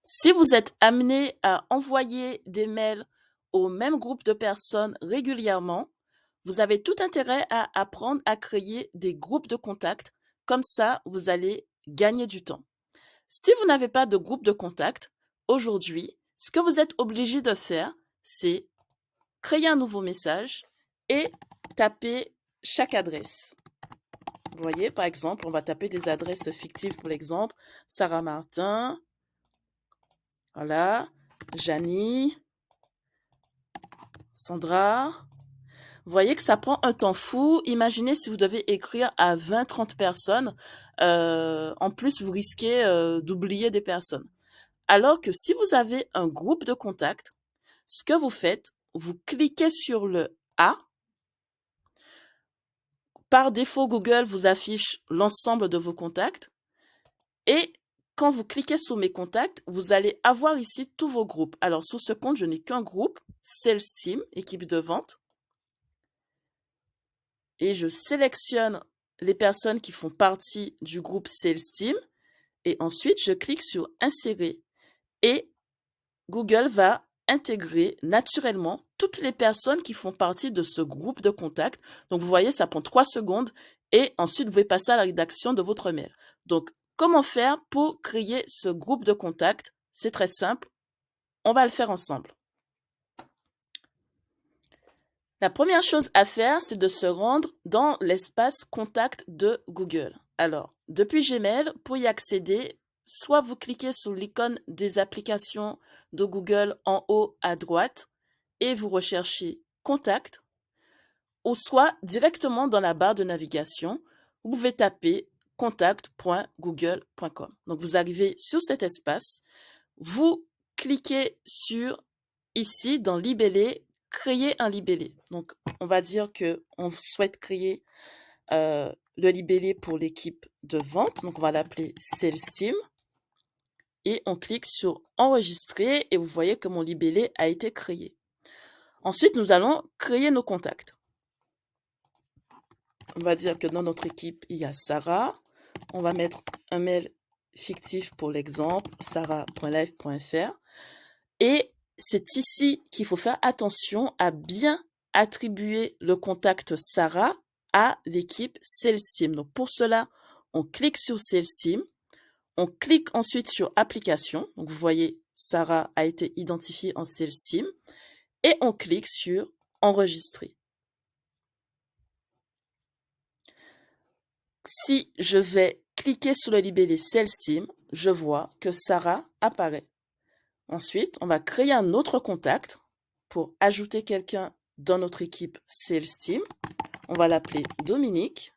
Si vous êtes amené à envoyer des mails au même groupe de personnes régulièrement, vous avez tout intérêt à apprendre à créer des groupes de contacts. Comme ça, vous allez gagner du temps. Si vous n'avez pas de groupe de contact, aujourd'hui, ce que vous êtes obligé de faire, c'est créer un nouveau message et taper chaque adresse. Vous voyez, par exemple, on va taper des adresses fictives pour l'exemple. Sarah Martin, voilà, Janie, Sandra. Vous voyez que ça prend un temps fou. Imaginez si vous devez écrire à 20-30 personnes. En plus, vous risquez d'oublier des personnes. Alors que si vous avez un groupe de contacts, ce que vous faites, vous cliquez sur le A. Par défaut, Google vous affiche l'ensemble de vos contacts. Et quand vous cliquez sur mes contacts, vous allez avoir ici tous vos groupes. Alors, sur ce compte, je n'ai qu'un groupe, Sales Team, équipe de vente. Et je sélectionne les personnes qui font partie du groupe Sales Team. Et ensuite, je clique sur Insérer. Et Google va intégrer naturellement toutes les personnes qui font partie de ce groupe de contacts. Donc, vous voyez, ça prend 3 secondes. Et ensuite, vous pouvez passer à la rédaction de votre mail. Donc, comment faire pour créer ce groupe de contacts? C'est très simple. On va le faire ensemble. La première chose à faire, c'est de se rendre dans l'espace Contact de Google. Alors, depuis Gmail, pour y accéder, soit vous cliquez sur l'icône des applications de Google en haut à droite et vous recherchez Contact, ou soit directement dans la barre de navigation, vous pouvez taper contact.google.com. Donc, vous arrivez sur cet espace, vous cliquez sur ici dans Libellé, créer un libellé. Donc, on va dire qu'on souhaite créer le libellé pour l'équipe de vente. Donc, on va l'appeler Sales Team. Et on clique sur Enregistrer et vous voyez que mon libellé a été créé. Ensuite, nous allons créer nos contacts. On va dire que dans notre équipe, il y a Sarah. On va mettre un mail fictif pour l'exemple, sarah.live.fr. Et c'est ici qu'il faut faire attention à bien attribuer le contact Sarah à l'équipe Sales Team. Donc pour cela, on clique sur Sales Team, on clique ensuite sur Application. Donc vous voyez, Sarah a été identifiée en Sales Team et on clique sur Enregistrer. Si je vais cliquer sur le libellé Sales Team, je vois que Sarah apparaît. Ensuite, on va créer un autre contact pour ajouter quelqu'un dans notre équipe Sales Team. On va l'appeler Dominique.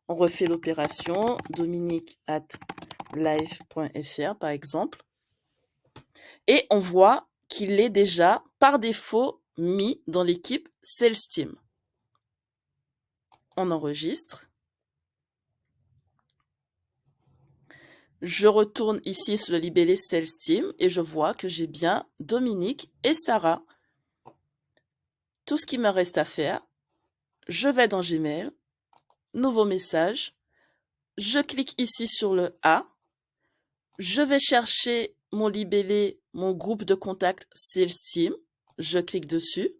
On refait l'opération dominique@live.fr par exemple. Et on voit qu'il est déjà par défaut mis dans l'équipe Sales Team. On enregistre. Je retourne ici sur le libellé Sales Team et je vois que j'ai bien Dominique et Sarah. Tout ce qui me reste à faire, je vais dans Gmail, nouveau message, je clique ici sur le A, je vais chercher mon libellé, mon groupe de contacts Sales Team, je clique dessus,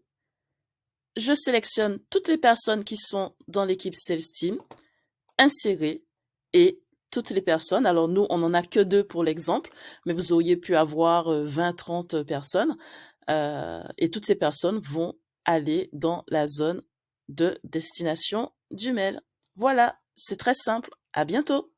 je sélectionne toutes les personnes qui sont dans l'équipe Sales Team, insérer et toutes les personnes. Alors nous, on n'en a que 2 pour l'exemple, mais vous auriez pu avoir 20-30 personnes. Et toutes ces personnes vont aller dans la zone de destination du mail. Voilà, c'est très simple. À bientôt.